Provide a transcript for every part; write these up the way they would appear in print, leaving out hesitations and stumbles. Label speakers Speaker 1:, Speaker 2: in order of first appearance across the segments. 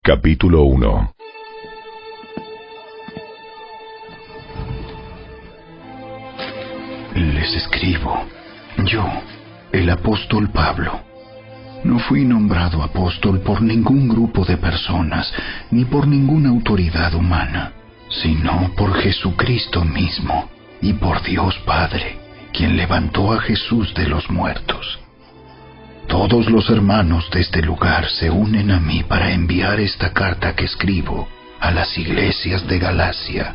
Speaker 1: Capítulo 1.
Speaker 2: Les escribo, yo, el apóstol Pablo. No fui nombrado apóstol por ningún grupo de personas, ni por ninguna autoridad humana, sino por Jesucristo mismo y por Dios Padre, quien levantó a Jesús de los muertos. Todos los hermanos de este lugar se unen a mí para enviar esta carta que escribo a las iglesias de Galacia.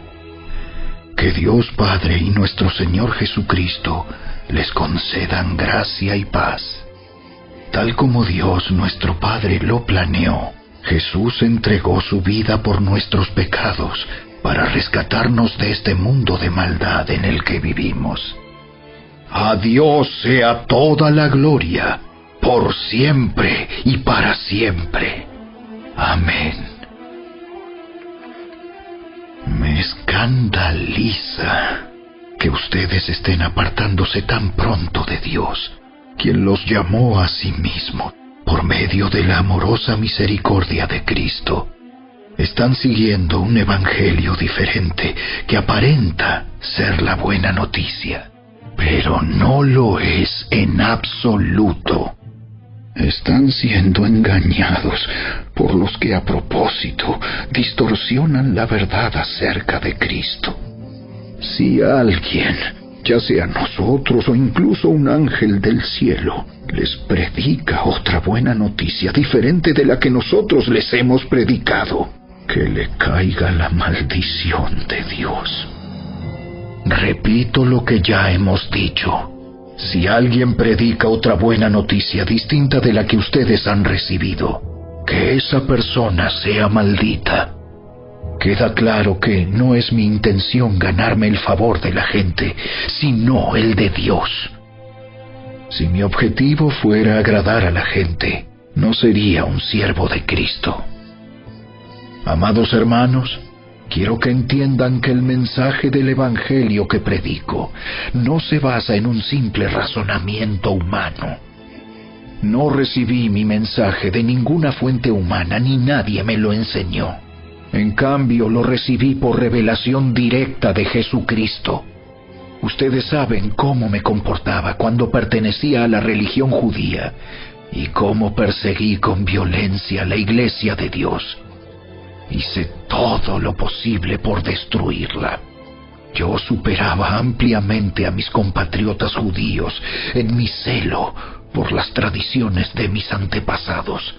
Speaker 2: Que Dios Padre y nuestro Señor Jesucristo les concedan gracia y paz. Tal como Dios nuestro Padre lo planeó, Jesús entregó su vida por nuestros pecados para rescatarnos de este mundo de maldad en el que vivimos. A Dios sea toda la gloria, por siempre y para siempre. Amén. Me escandaliza que ustedes estén apartándose tan pronto de Dios, quien los llamó a sí mismo por medio de la amorosa misericordia de Cristo. Están siguiendo un evangelio diferente que aparenta ser la buena noticia, pero no lo es en absoluto. Están siendo engañados por los que a propósito distorsionan la verdad acerca de Cristo. Si alguien, ya sea nosotros o incluso un ángel del cielo, les predica otra buena noticia diferente de la que nosotros les hemos predicado, que le caiga la maldición de Dios. Repito lo que ya hemos dicho. Si alguien predica otra buena noticia distinta de la que ustedes han recibido, que esa persona sea maldita. Queda claro que no es mi intención ganarme el favor de la gente, sino el de Dios. Si mi objetivo fuera agradar a la gente, no sería un siervo de Cristo. Amados hermanos, quiero que entiendan que el mensaje del Evangelio que predico no se basa en un simple razonamiento humano. No recibí mi mensaje de ninguna fuente humana, ni nadie me lo enseñó. En cambio, lo recibí por revelación directa de Jesucristo. Ustedes saben cómo me comportaba cuando pertenecía a la religión judía y cómo perseguí con violencia a la iglesia de Dios. Hice todo lo posible por destruirla. Yo superaba ampliamente a mis compatriotas judíos en mi celo por las tradiciones de mis antepasados.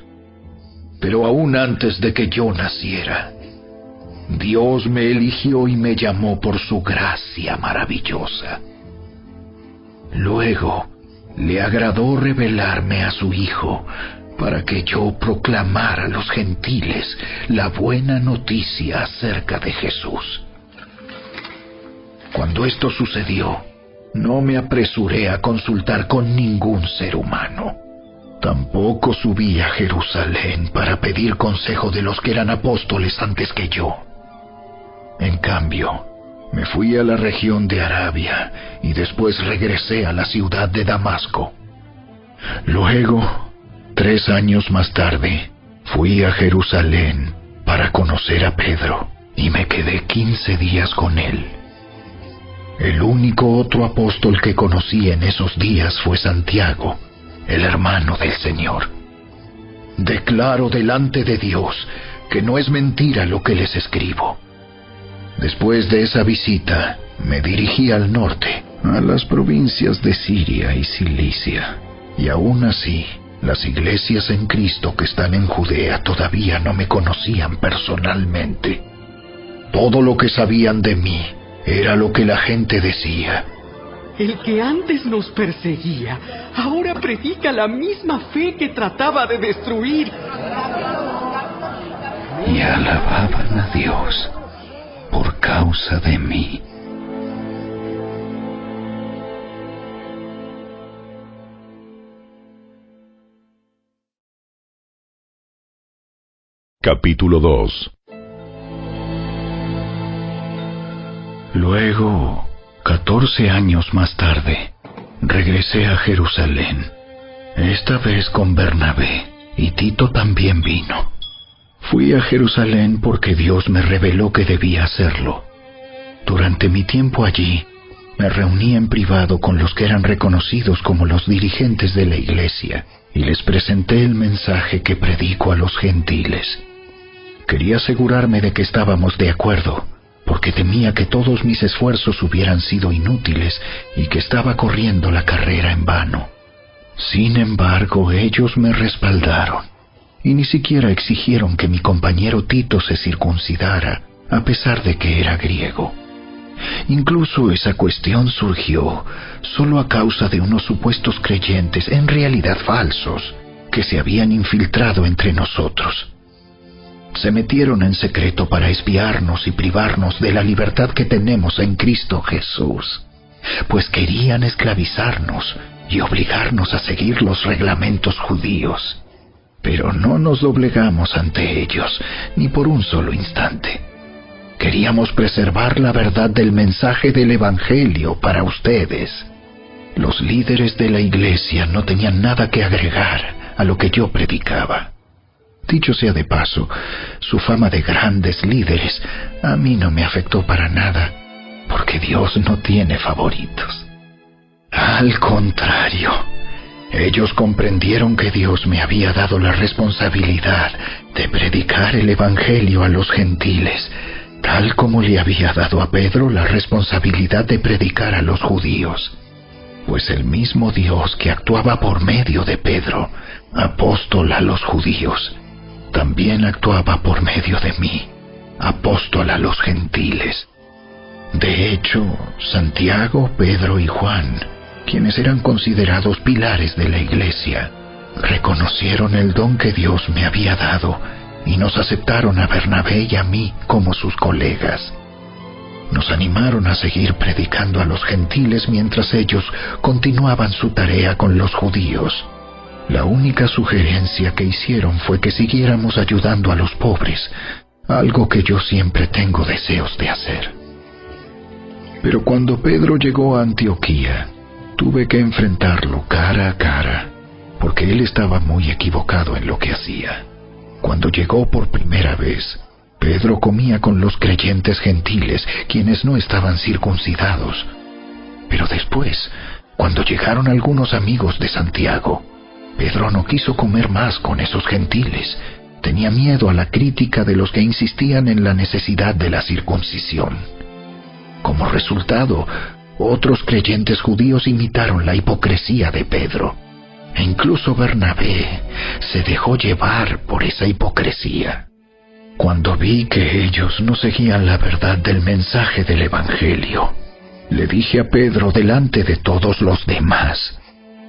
Speaker 2: Pero aún antes de que yo naciera, Dios me eligió y me llamó por su gracia maravillosa. Luego, le agradó revelarme a su Hijo para que yo proclamara a los gentiles la buena noticia acerca de Jesús. Cuando esto sucedió, no me apresuré a consultar con ningún ser humano. Tampoco subí a Jerusalén para pedir consejo de los que eran apóstoles antes que yo. En cambio, me fui a la región de Arabia y después regresé a la ciudad de Damasco. Luego, 3 años más tarde, fui a Jerusalén para conocer a Pedro y me quedé 15 días con él. El único otro apóstol que conocí en esos días fue Santiago, el hermano del Señor. Declaro delante de Dios que no es mentira lo que les escribo. Después de esa visita, me dirigí al norte, a las provincias de Siria y Cilicia, y aún así, las iglesias en Cristo que están en Judea todavía no me conocían personalmente. Todo lo que sabían de mí era lo que la gente decía.
Speaker 3: El que antes nos perseguía, ahora predica la misma fe que trataba de destruir.
Speaker 2: Y alababan a Dios por causa de mí.
Speaker 1: Capítulo 2.
Speaker 2: Luego, 14 años más tarde, regresé a Jerusalén, esta vez con Bernabé, y Tito también vino. Fui a Jerusalén porque Dios me reveló que debía hacerlo. Durante mi tiempo allí, me reuní en privado con los que eran reconocidos como los dirigentes de la iglesia y les presenté el mensaje que predico a los gentiles. Quería asegurarme de que estábamos de acuerdo, porque temía que todos mis esfuerzos hubieran sido inútiles y que estaba corriendo la carrera en vano. Sin embargo, ellos me respaldaron y ni siquiera exigieron que mi compañero Tito se circuncidara, a pesar de que era griego. Incluso esa cuestión surgió solo a causa de unos supuestos creyentes, en realidad falsos, que se habían infiltrado entre nosotros. Se metieron en secreto para espiarnos y privarnos de la libertad que tenemos en Cristo Jesús, pues querían esclavizarnos y obligarnos a seguir los reglamentos judíos. Pero no nos doblegamos ante ellos, ni por un solo instante. Queríamos preservar la verdad del mensaje del Evangelio para ustedes. Los líderes de la iglesia no tenían nada que agregar a lo que yo predicaba. Dicho sea de paso, su fama de grandes líderes a mí no me afectó para nada, porque Dios no tiene favoritos. Al contrario, ellos comprendieron que Dios me había dado la responsabilidad de predicar el Evangelio a los gentiles, tal como le había dado a Pedro la responsabilidad de predicar a los judíos. Pues el mismo Dios que actuaba por medio de Pedro, apóstol a los judíos, también actuaba por medio de mí, apóstol a los gentiles. De hecho, Santiago, Pedro y Juan, quienes eran considerados pilares de la iglesia, reconocieron el don que Dios me había dado y nos aceptaron a Bernabé y a mí como sus colegas. Nos animaron a seguir predicando a los gentiles mientras ellos continuaban su tarea con los judíos. La única sugerencia que hicieron fue que siguiéramos ayudando a los pobres, algo que yo siempre tengo deseos de hacer. Pero cuando Pedro llegó a Antioquía, tuve que enfrentarlo cara a cara, porque él estaba muy equivocado en lo que hacía. Cuando llegó por primera vez, Pedro comía con los creyentes gentiles, quienes no estaban circuncidados. Pero después, cuando llegaron algunos amigos de Santiago, Pedro no quiso comer más con esos gentiles. Tenía miedo a la crítica de los que insistían en la necesidad de la circuncisión. Como resultado, otros creyentes judíos imitaron la hipocresía de Pedro. E incluso Bernabé se dejó llevar por esa hipocresía. Cuando vi que ellos no seguían la verdad del mensaje del Evangelio, le dije a Pedro delante de todos los demás: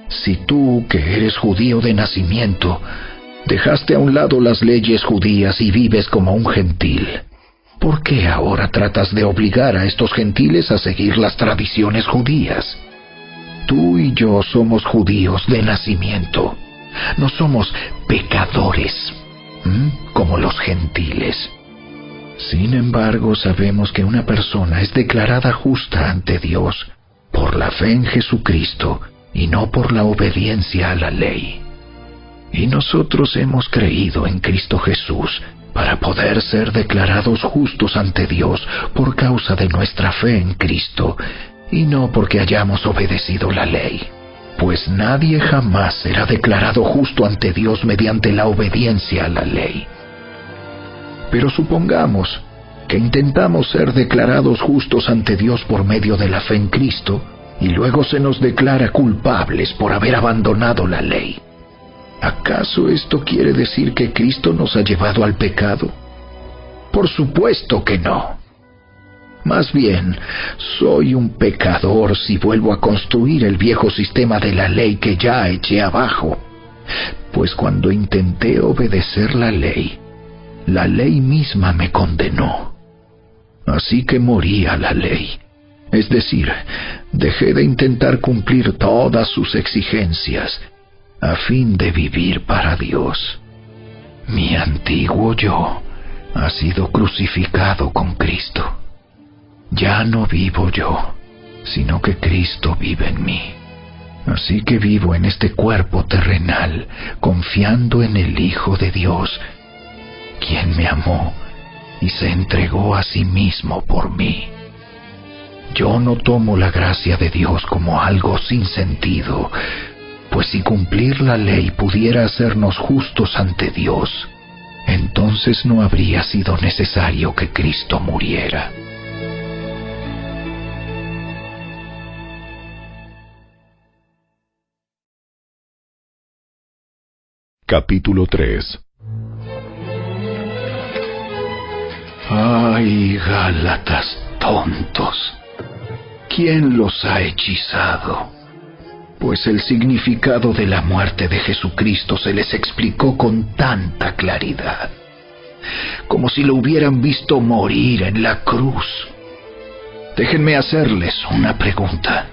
Speaker 2: si tú, que eres judío de nacimiento, dejaste a un lado las leyes judías y vives como un gentil, ¿por qué ahora tratas de obligar a estos gentiles a seguir las tradiciones judías? Tú y yo somos judíos de nacimiento. No somos pecadores, como los gentiles. Sin embargo, sabemos que una persona es declarada justa ante Dios por la fe en Jesucristo y no por la obediencia a la ley. Y nosotros hemos creído en Cristo Jesús para poder ser declarados justos ante Dios por causa de nuestra fe en Cristo, y no porque hayamos obedecido la ley. Pues nadie jamás será declarado justo ante Dios mediante la obediencia a la ley. Pero supongamos que intentamos ser declarados justos ante Dios por medio de la fe en Cristo, y luego se nos declara culpables por haber abandonado la ley. ¿Acaso esto quiere decir que Cristo nos ha llevado al pecado? Por supuesto que no. Más bien, soy un pecador si vuelvo a construir el viejo sistema de la ley que ya eché abajo. Pues cuando intenté obedecer la ley misma me condenó. Así que morí a la ley. Es decir, dejé de intentar cumplir todas sus exigencias a fin de vivir para Dios. Mi antiguo yo ha sido crucificado con Cristo. Ya no vivo yo, sino que Cristo vive en mí. Así que vivo en este cuerpo terrenal, confiando en el Hijo de Dios, quien me amó y se entregó a sí mismo por mí. Yo no tomo la gracia de Dios como algo sin sentido, pues si cumplir la ley pudiera hacernos justos ante Dios, entonces no habría sido necesario que Cristo muriera.
Speaker 1: Capítulo 3.
Speaker 2: ¡Ay, Gálatas tontos! ¿Quién los ha hechizado? Pues el significado de la muerte de Jesucristo se les explicó con tanta claridad, como si lo hubieran visto morir en la cruz. Déjenme hacerles una pregunta.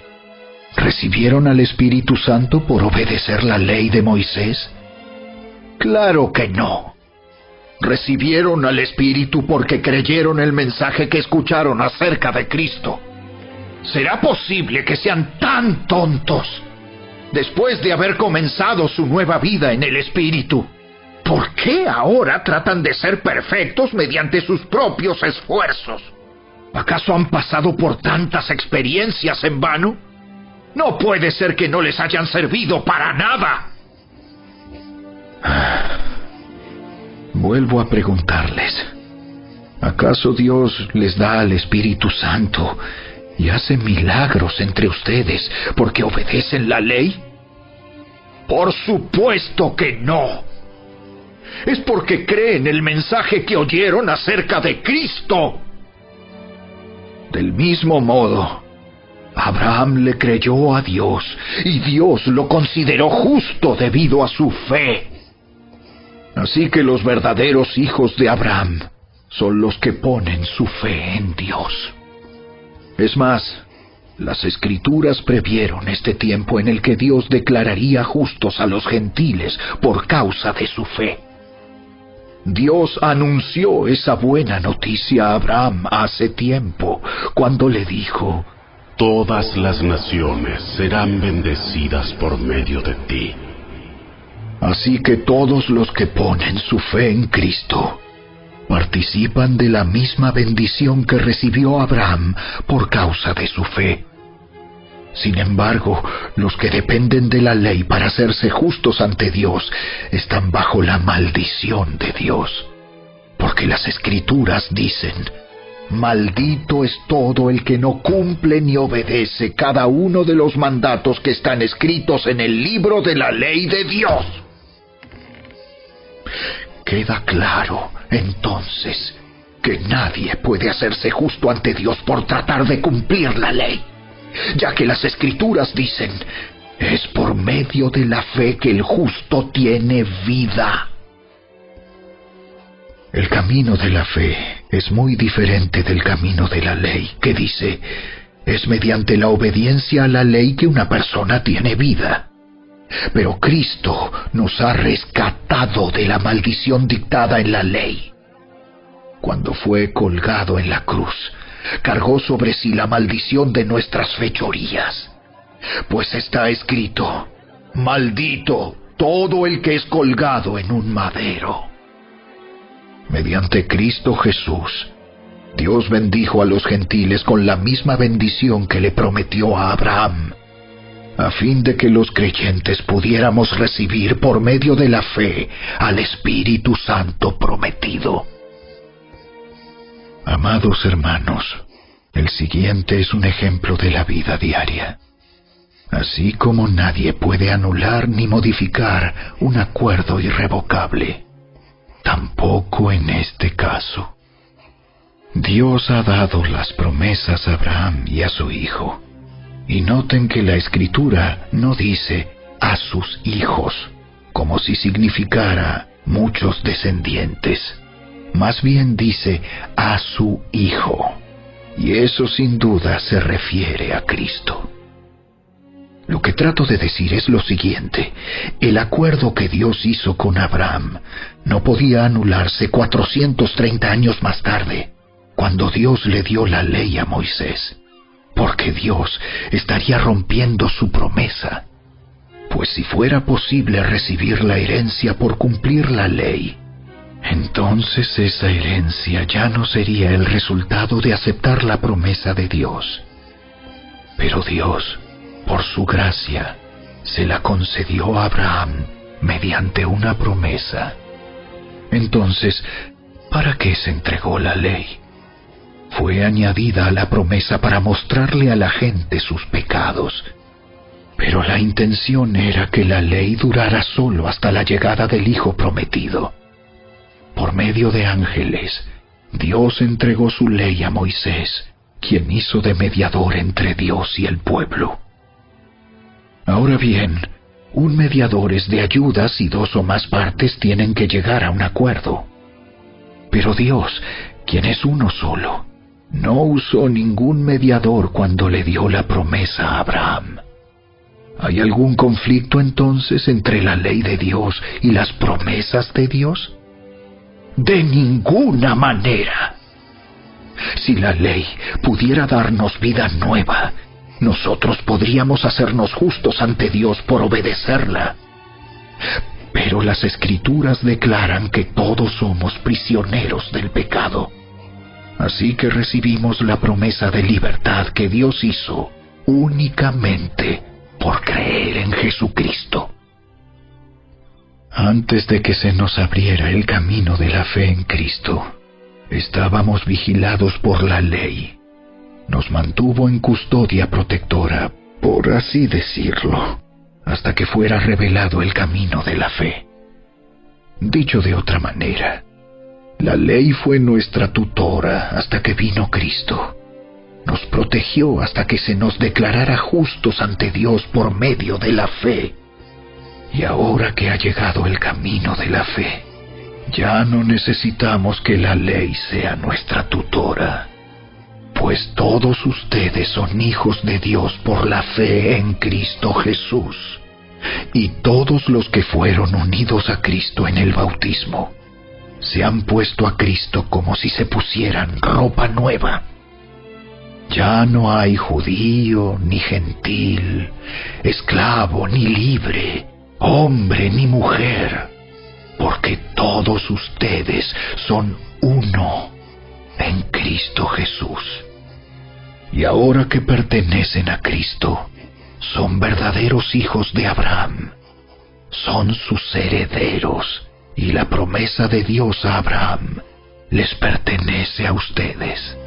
Speaker 2: ¿Recibieron al Espíritu Santo por obedecer la ley de Moisés? ¡Claro que no! Recibieron al Espíritu porque creyeron el mensaje que escucharon acerca de Cristo. ¿Será posible que sean tan tontos después de haber comenzado su nueva vida en el Espíritu? ¿Por qué ahora tratan de ser perfectos mediante sus propios esfuerzos? ¿Acaso han pasado por tantas experiencias en vano? No puede ser que no les hayan servido para nada. Vuelvo a preguntarles, ¿acaso Dios les da al Espíritu Santo y hace milagros entre ustedes porque obedecen la ley? Por supuesto que no. Es porque creen el mensaje que oyeron acerca de Cristo. Del mismo modo, Abraham le creyó a Dios y Dios lo consideró justo debido a su fe. Así que los verdaderos hijos de Abraham son los que ponen su fe en Dios. Es más, las Escrituras previeron este tiempo en el que Dios declararía justos a los gentiles por causa de su fe. Dios anunció esa buena noticia a Abraham hace tiempo, cuando le dijo:
Speaker 4: todas las naciones serán bendecidas por medio de ti.
Speaker 2: Así que todos los que ponen su fe en Cristo participan de la misma bendición que recibió Abraham por causa de su fe. Sin embargo, los que dependen de la ley para hacerse justos ante Dios están bajo la maldición de Dios, porque las Escrituras dicen: maldito es todo el que no cumple ni obedece cada uno de los mandatos que están escritos en el libro de la ley de Dios. Queda claro, entonces, que nadie puede hacerse justo ante Dios por tratar de cumplir la ley, ya que las Escrituras dicen: es por medio de la fe que el justo tiene vida. El camino de la fe es muy diferente del camino de la ley, que dice: es mediante la obediencia a la ley que una persona tiene vida. Pero Cristo nos ha rescatado de la maldición dictada en la ley. Cuando fue colgado en la cruz, cargó sobre sí la maldición de nuestras fechorías. Pues está escrito: maldito todo el que es colgado en un madero. Mediante Cristo Jesús, Dios bendijo a los gentiles con la misma bendición que le prometió a Abraham, a fin de que los creyentes pudiéramos recibir por medio de la fe al Espíritu Santo prometido. Amados hermanos, el siguiente es un ejemplo de la vida diaria. Así como nadie puede anular ni modificar un acuerdo irrevocable, tampoco en este caso. Dios ha dado las promesas a Abraham y a su hijo. Y noten que la Escritura no dice a sus hijos, como si significara muchos descendientes. Más bien dice a su Hijo. Y eso sin duda se refiere a Cristo. Lo que trato de decir es lo siguiente: el acuerdo que Dios hizo con Abraham no podía anularse 430 años más tarde, cuando Dios le dio la ley a Moisés, porque Dios estaría rompiendo su promesa. Pues si fuera posible recibir la herencia por cumplir la ley, Entonces esa herencia ya no sería el resultado de aceptar la promesa de Dios. Pero Dios, por su gracia, se la concedió a Abraham mediante una promesa. Entonces, ¿para qué se entregó la ley? Fue añadida a la promesa para mostrarle a la gente sus pecados. Pero la intención era que la ley durara solo hasta la llegada del Hijo prometido. Por medio de ángeles, Dios entregó su ley a Moisés, quien hizo de mediador entre Dios y el pueblo. Ahora bien, un mediador es de ayuda si dos o más partes tienen que llegar a un acuerdo. Pero Dios, quien es uno solo, no usó ningún mediador cuando le dio la promesa a Abraham. ¿Hay algún conflicto entonces entre la ley de Dios y las promesas de Dios? De ninguna manera. Si la ley pudiera darnos vida nueva, nosotros podríamos hacernos justos ante Dios por obedecerla. Pero las Escrituras declaran que todos somos prisioneros del pecado. Así que recibimos la promesa de libertad que Dios hizo únicamente por creer en Jesucristo. Antes de que se nos abriera el camino de la fe en Cristo, estábamos vigilados por la ley. Nos mantuvo en custodia protectora, por así decirlo, hasta que fuera revelado el camino de la fe. Dicho de otra manera, la ley fue nuestra tutora hasta que vino Cristo. Nos protegió hasta que se nos declarara justos ante Dios por medio de la fe. Y ahora que ha llegado el camino de la fe, ya no necesitamos que la ley sea nuestra tutora, pues todos ustedes son hijos de Dios por la fe en Cristo Jesús, y todos los que fueron unidos a Cristo en el bautismo se han puesto a Cristo como si se pusieran ropa nueva. Ya no hay judío ni gentil, esclavo ni libre, hombre ni mujer, porque todos ustedes son uno en Cristo Jesús. Y ahora que pertenecen a Cristo, son verdaderos hijos de Abraham, son sus herederos, y la promesa de Dios a Abraham les pertenece a ustedes.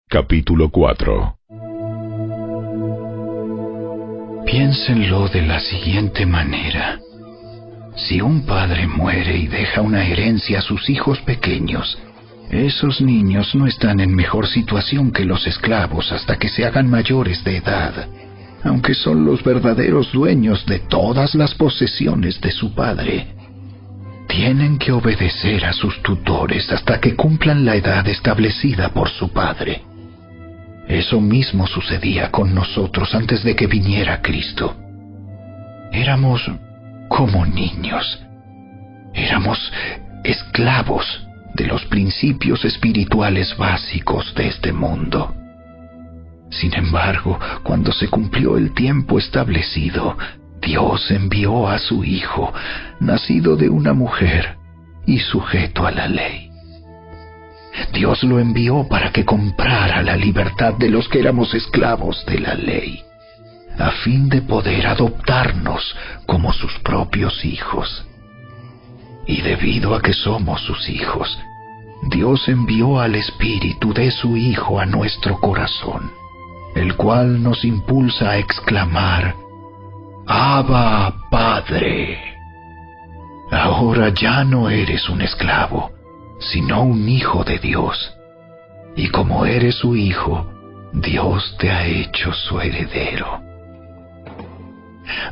Speaker 1: Capítulo 4.
Speaker 2: Piénsenlo de la siguiente manera. Si un padre muere y deja una herencia a sus hijos pequeños, esos niños no están en mejor situación que los esclavos hasta que se hagan mayores de edad, aunque son los verdaderos dueños de todas las posesiones de su padre. Tienen que obedecer a sus tutores hasta que cumplan la edad establecida por su padre. Eso mismo sucedía con nosotros antes de que viniera Cristo. Éramos como niños. Éramos esclavos de los principios espirituales básicos de este mundo. Sin embargo, cuando se cumplió el tiempo establecido, Dios envió a su Hijo, nacido de una mujer y sujeto a la ley. Dios lo envió para que comprara la libertad de los que éramos esclavos de la ley, a fin de poder adoptarnos como sus propios hijos. Y debido a que somos sus hijos, Dios envió al Espíritu de su Hijo a nuestro corazón, el cual nos impulsa a exclamar: Abba, Padre. Ahora ya no eres un esclavo, sino un hijo de Dios. Y como eres su hijo, Dios te ha hecho su heredero.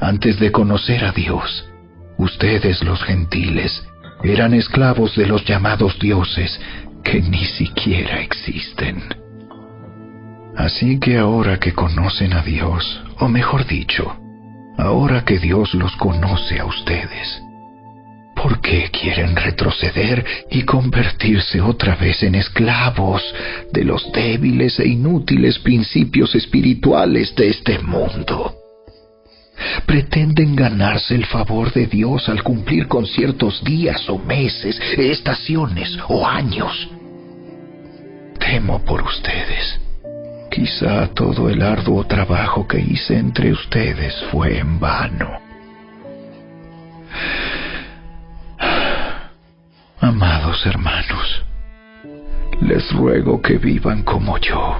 Speaker 2: Antes de conocer a Dios, ustedes los gentiles eran esclavos de los llamados dioses que ni siquiera existen. Así que ahora que conocen a Dios, o mejor dicho, ahora que Dios los conoce a ustedes, ¿Por qué quieren retroceder y convertirse otra vez en esclavos de los débiles e inútiles principios espirituales de este mundo? Pretenden ganarse el favor de Dios al cumplir con ciertos días o meses, estaciones o años. Temo por ustedes. Quizá todo el arduo trabajo que hice entre ustedes fue en vano. Amados hermanos, les ruego que vivan como yo,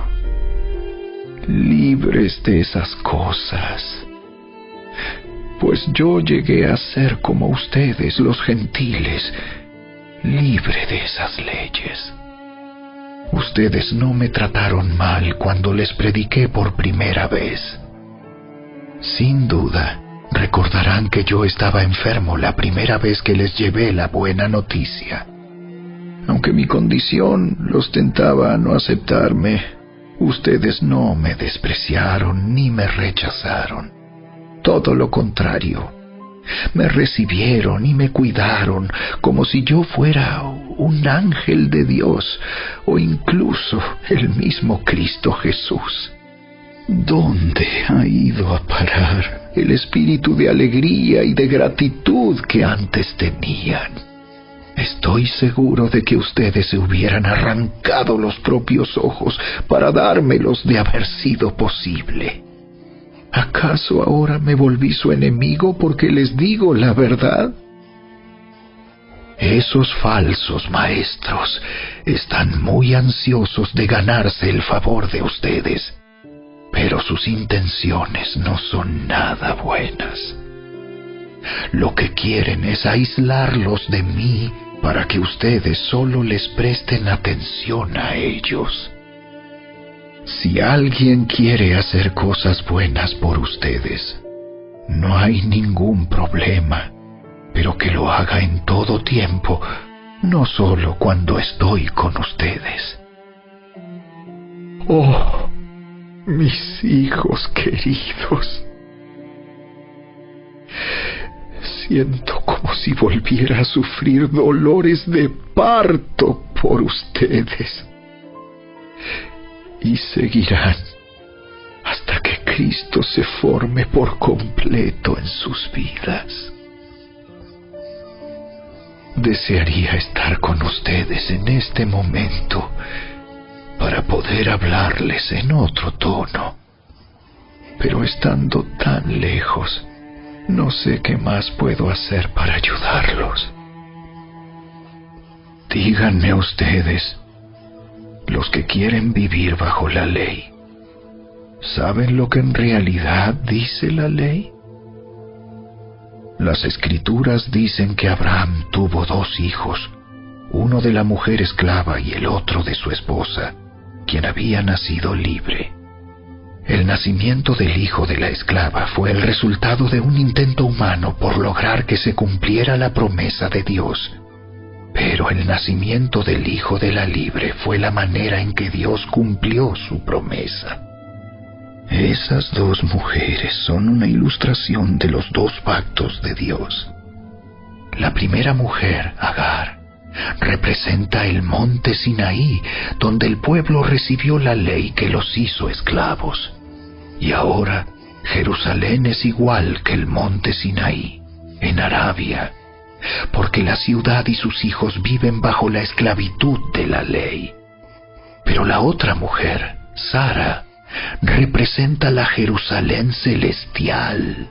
Speaker 2: libres de esas cosas, pues yo llegué a ser como ustedes, los gentiles, libre de esas leyes. Ustedes no me trataron mal cuando les prediqué por primera vez. Sin duda, recordarán que yo estaba enfermo la primera vez que les llevé la buena noticia. Aunque mi condición los tentaba a no aceptarme, ustedes no me despreciaron ni me rechazaron. Todo lo contrario, me recibieron y me cuidaron como si yo fuera un ángel de Dios o incluso el mismo Cristo Jesús. ¿Dónde ha ido a parar el espíritu de alegría y de gratitud que antes tenían? Estoy seguro de que ustedes se hubieran arrancado los propios ojos para dármelos de haber sido posible. ¿Acaso ahora me volví su enemigo porque les digo la verdad? Esos falsos maestros están muy ansiosos de ganarse el favor de ustedes, pero sus intenciones no son nada buenas. Lo que quieren es aislarlos de mí para que ustedes solo les presten atención a ellos. Si alguien quiere hacer cosas buenas por ustedes, no hay ningún problema, pero que lo haga en todo tiempo, no solo cuando estoy con ustedes. Oh, mis hijos queridos, siento como si volviera a sufrir dolores de parto por ustedes. Y seguirán hasta que Cristo se forme por completo en sus vidas. Desearía estar con ustedes en este momento para poder hablarles en otro tono, pero estando tan lejos, no sé qué más puedo hacer para ayudarlos. Díganme ustedes, los que quieren vivir bajo la ley, ¿saben lo que en realidad dice la ley? Las Escrituras dicen que Abraham tuvo 2 hijos, uno de la mujer esclava y el otro de su esposa, quien había nacido libre. El nacimiento del hijo de la esclava fue el resultado de un intento humano por lograr que se cumpliera la promesa de Dios. Pero el nacimiento del hijo de la libre fue la manera en que Dios cumplió su promesa. Esas 2 mujeres son una ilustración de los 2 pactos de Dios. La primera mujer, Agar, representa el monte Sinaí, donde el pueblo recibió la ley que los hizo esclavos. Y ahora, Jerusalén es igual que el monte Sinaí, en Arabia, porque la ciudad y sus hijos viven bajo la esclavitud de la ley. Pero la otra mujer, Sara, representa la Jerusalén celestial.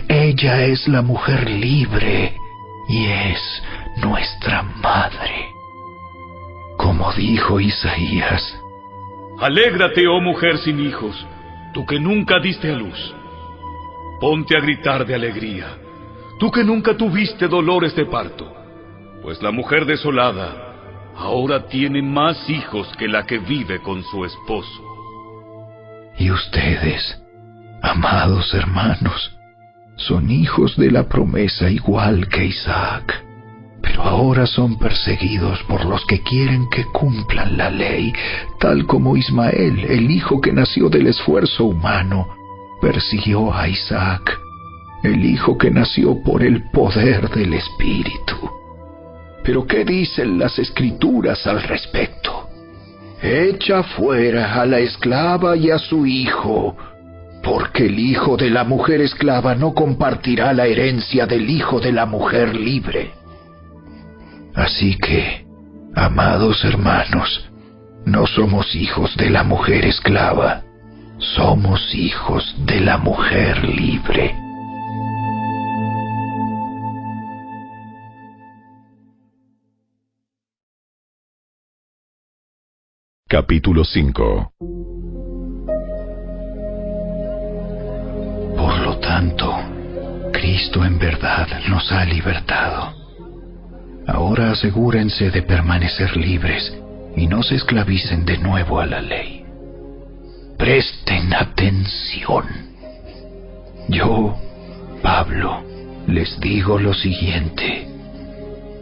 Speaker 2: Ella es la mujer libre y es nuestra madre. Como dijo Isaías:
Speaker 5: Alégrate, oh mujer sin hijos, tú que nunca diste a luz. Ponte a gritar de alegría, tú que nunca tuviste dolores de parto, pues la mujer desolada ahora tiene más hijos que la que vive con su esposo.
Speaker 2: Y ustedes, amados hermanos, son hijos de la promesa igual que Isaac, pero ahora son perseguidos por los que quieren que cumplan la ley, tal como Ismael, el hijo que nació del esfuerzo humano, persiguió a Isaac, el Hijo que nació por el poder del Espíritu. Pero ¿qué dicen las Escrituras al respecto? Echa fuera a la esclava y a su hijo, porque el hijo de la mujer esclava no compartirá la herencia del hijo de la mujer libre. Así que, amados hermanos, no somos hijos de la mujer esclava, somos hijos de la mujer libre.
Speaker 1: Capítulo 5.
Speaker 2: Por lo tanto, Cristo en verdad nos ha libertado. Ahora asegúrense de permanecer libres y no se esclavicen de nuevo a la ley. Presten atención. Yo, Pablo, les digo lo siguiente.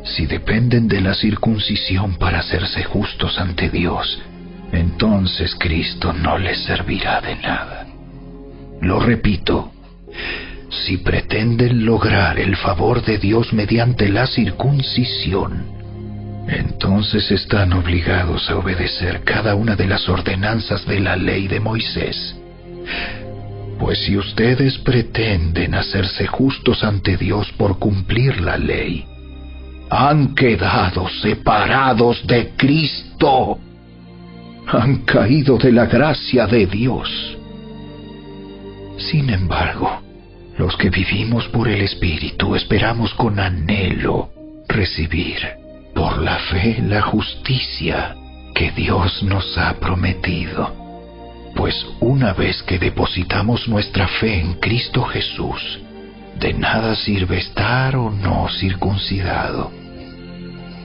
Speaker 2: Si dependen de la circuncisión para hacerse justos ante Dios, entonces Cristo no les servirá de nada. Lo repito, si pretenden lograr el favor de Dios mediante la circuncisión, entonces están obligados a obedecer cada una de las ordenanzas de la ley de Moisés. Pues si ustedes pretenden hacerse justos ante Dios por cumplir la ley, han quedado separados de Cristo. Han caído de la gracia de Dios. Sin embargo, los que vivimos por el Espíritu esperamos con anhelo recibir por la fe la justicia que Dios nos ha prometido. Pues una vez que depositamos nuestra fe en Cristo Jesús, de nada sirve estar o no circuncidado.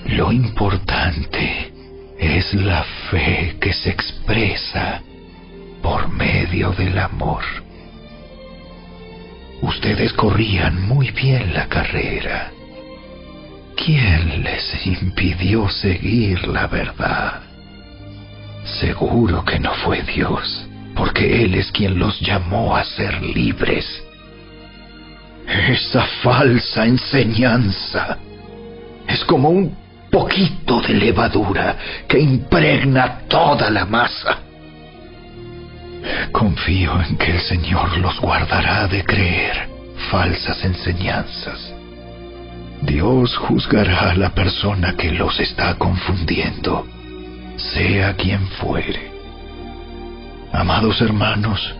Speaker 2: Lo importante es la fe que se expresa por medio del amor. Ustedes corrían muy bien la carrera. ¿Quién les impidió seguir la verdad? Seguro que no fue Dios, porque Él es quien los llamó a ser libres. Esa falsa enseñanza es como un poquito de levadura que impregna toda la masa. Confío en que el Señor los guardará de creer falsas enseñanzas. Dios juzgará a la persona que los está confundiendo, sea quien fuere. Amados hermanos,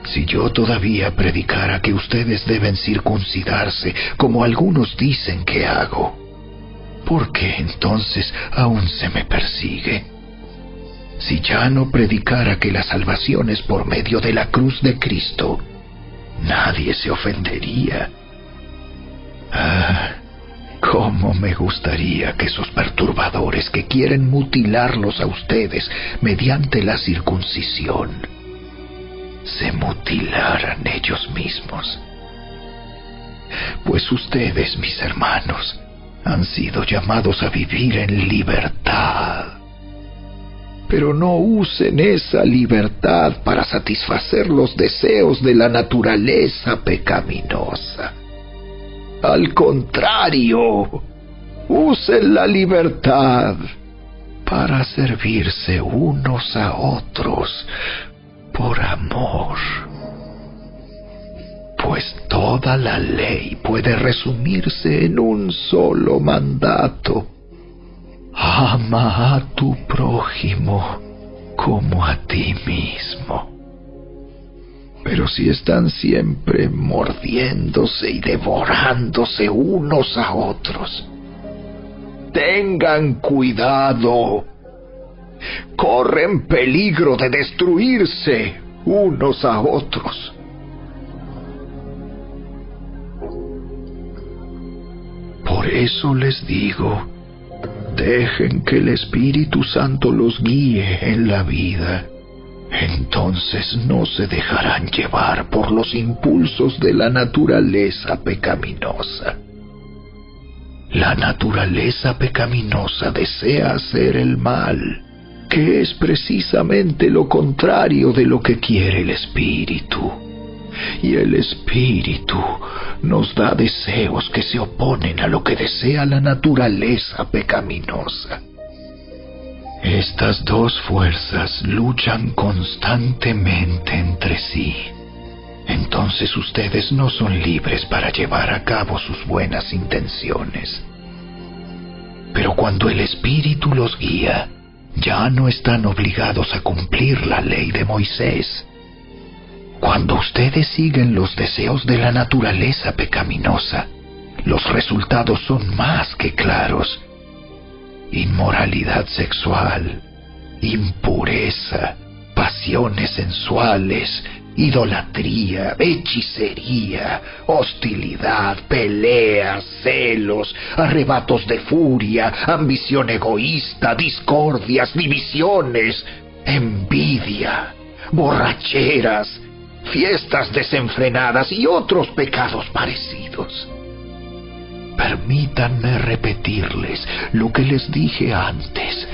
Speaker 2: si yo todavía predicara que ustedes deben circuncidarse, como algunos dicen que hago, ¿por qué entonces aún se me persigue? Si ya no predicara que la salvación es por medio de la cruz de Cristo, nadie se ofendería. Cómo me gustaría que esos perturbadores que quieren mutilarlos a ustedes mediante la circuncisión se mutilaran ellos mismos. Pues ustedes, mis hermanos, han sido llamados a vivir en libertad. Pero no usen esa libertad para satisfacer los deseos de la naturaleza pecaminosa. Al contrario, usen la libertad para servirse unos a otros por amor. Pues toda la ley puede resumirse en un solo mandato: ama a tu prójimo como a ti mismo. Pero si están siempre mordiéndose y devorándose unos a otros, tengan cuidado. Corren peligro de destruirse unos a otros. Por eso les digo, dejen que el Espíritu Santo los guíe en la vida. Entonces no se dejarán llevar por los impulsos de la naturaleza pecaminosa. La naturaleza pecaminosa desea hacer el mal, que es precisamente lo contrario de lo que quiere el Espíritu. Y el Espíritu nos da deseos que se oponen a lo que desea la naturaleza pecaminosa. Estas dos fuerzas luchan constantemente entre sí. Entonces ustedes no son libres para llevar a cabo sus buenas intenciones. Pero cuando el Espíritu los guía, ya no están obligados a cumplir la ley de Moisés. Cuando ustedes siguen los deseos de la naturaleza pecaminosa, los resultados son más que claros. Inmoralidad sexual, impureza, pasiones sensuales, idolatría, hechicería, hostilidad, peleas, celos, arrebatos de furia, ambición egoísta, discordias, divisiones, envidia, borracheras, fiestas desenfrenadas y otros pecados parecidos. Permítanme repetirles lo que les dije antes.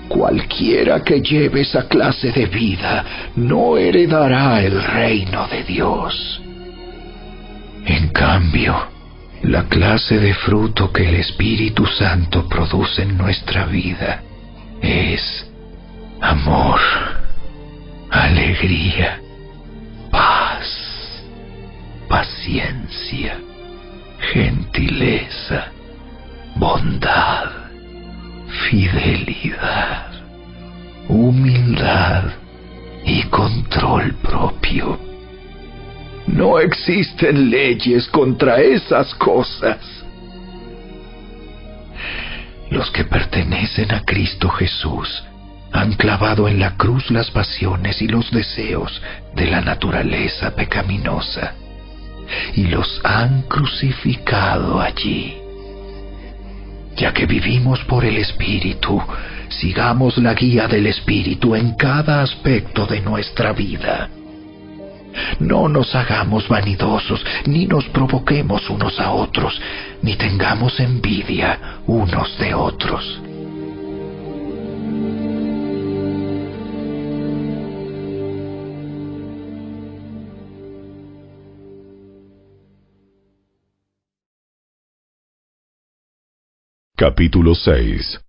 Speaker 2: Cualquiera que lleve esa clase de vida no heredará el reino de Dios. En cambio, la clase de fruto que el Espíritu Santo produce en nuestra vida es amor, alegría, paz, paciencia, gentileza, bondad, fidelidad, humildad y control propio. No existen leyes contra esas cosas. Los que pertenecen a Cristo Jesús han clavado en la cruz las pasiones y los deseos de la naturaleza pecaminosa y los han crucificado allí. Ya que vivimos por el Espíritu, sigamos la guía del Espíritu en cada aspecto de nuestra vida. No nos hagamos vanidosos, ni nos provoquemos unos a otros, ni tengamos envidia unos de otros.
Speaker 1: Capítulo 6.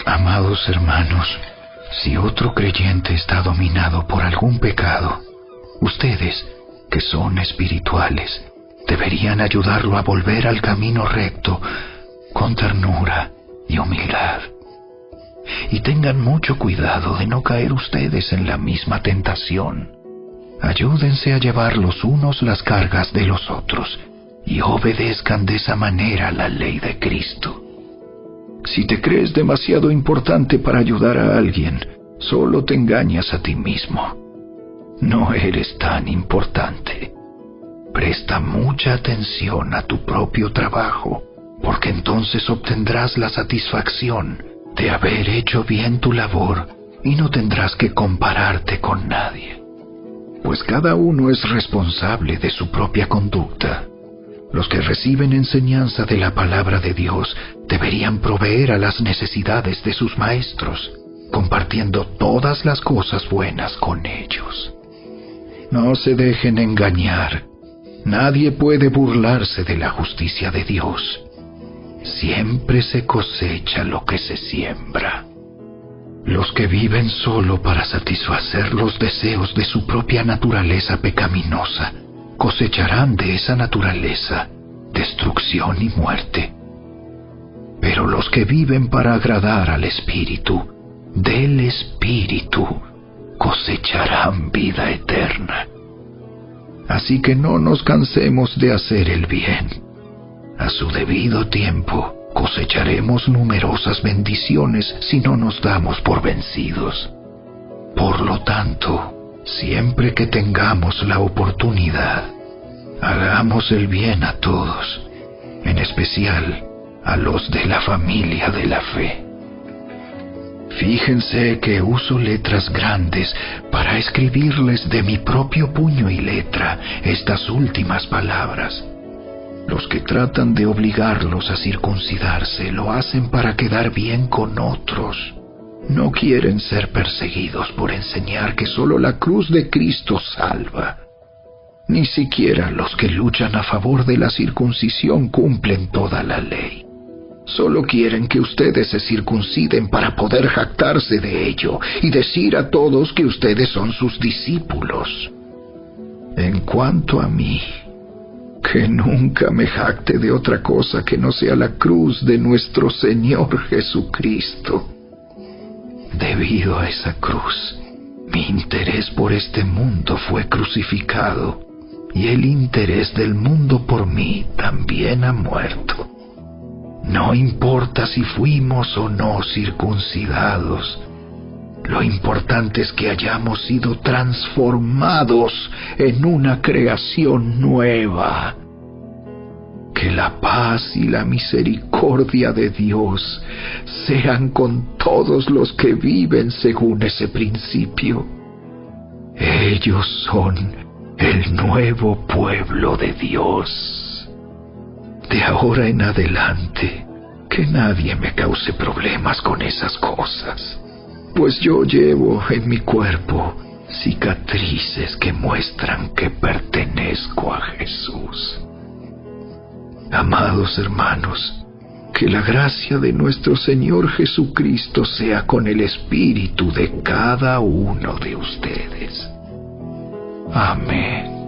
Speaker 2: Amados hermanos, si otro creyente está dominado por algún pecado, ustedes, que son espirituales, deberían ayudarlo a volver al camino recto con ternura y humildad. Y tengan mucho cuidado de no caer ustedes en la misma tentación. Ayúdense a llevar los unos las cargas de los otros y obedezcan de esa manera la ley de Cristo. Si te crees demasiado importante para ayudar a alguien, solo te engañas a ti mismo. No eres tan importante. Presta mucha atención a tu propio trabajo, porque entonces obtendrás la satisfacción de haber hecho bien tu labor y no tendrás que compararte con nadie. Pues cada uno es responsable de su propia conducta. Los que reciben enseñanza de la palabra de Dios deberían proveer a las necesidades de sus maestros, compartiendo todas las cosas buenas con ellos. No se dejen engañar. Nadie puede burlarse de la justicia de Dios. Siempre se cosecha lo que se siembra. Los que viven solo para satisfacer los deseos de su propia naturaleza pecaminosa cosecharán de esa naturaleza destrucción y muerte. Pero los que viven para agradar al Espíritu, del Espíritu, cosecharán vida eterna. Así que no nos cansemos de hacer el bien. A su debido tiempo cosecharemos numerosas bendiciones si no nos damos por vencidos. Por lo tanto, siempre que tengamos la oportunidad, hagamos el bien a todos, en especial a los de la familia de la fe. Fíjense que uso letras grandes para escribirles de mi propio puño y letra estas últimas palabras. Los que tratan de obligarlos a circuncidarse lo hacen para quedar bien con otros. No quieren ser perseguidos por enseñar que solo la cruz de Cristo salva. Ni siquiera los que luchan a favor de la circuncisión cumplen toda la ley. Solo quieren que ustedes se circunciden para poder jactarse de ello y decir a todos que ustedes son sus discípulos. En cuanto a mí, que nunca me jacte de otra cosa que no sea la cruz de nuestro Señor Jesucristo. Debido a esa cruz, mi interés por este mundo fue crucificado, y el interés del mundo por mí también ha muerto. No importa si fuimos o no circuncidados, lo importante es que hayamos sido transformados en una creación nueva. Que la paz y la misericordia de Dios sean con todos los que viven según ese principio. Ellos son el nuevo pueblo de Dios. De ahora en adelante, que nadie me cause problemas con esas cosas, pues yo llevo en mi cuerpo cicatrices que muestran que pertenezco a Jesús. Amados hermanos, que la gracia de nuestro Señor Jesucristo sea con el espíritu de cada uno de ustedes. Amén.